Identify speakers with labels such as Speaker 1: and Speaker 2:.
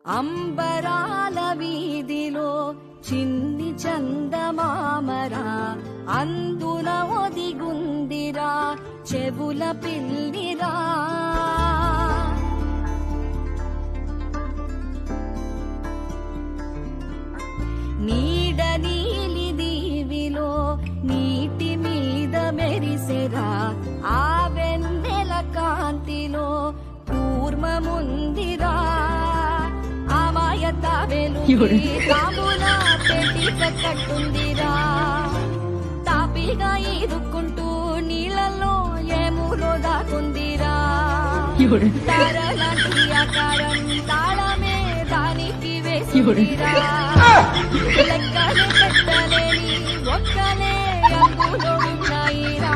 Speaker 1: అంబరాల వీధిలో చిన్ని చందమామరా అందున ఒదిగుందిరా చెవుల పిల్లిరా. నీడ నీలి దీవిలో నీటి మీద మెరిసెరా ఆ వెన్నెల కాంతిలో కూర్మముందిరా. అమాయత వెలుగి తాముల పెట్టిక కట్టుందిరా. తాపిగా ఇరుక్కుంటూ నీళ్ళలో ఏములో దాకుందిరా. తరలాంటి ఆకారం తాళమే దానికి వేసిందిరా. లెక్కలు పెట్టలేని ఒక్కలే అందులో ఉన్నాయిరా.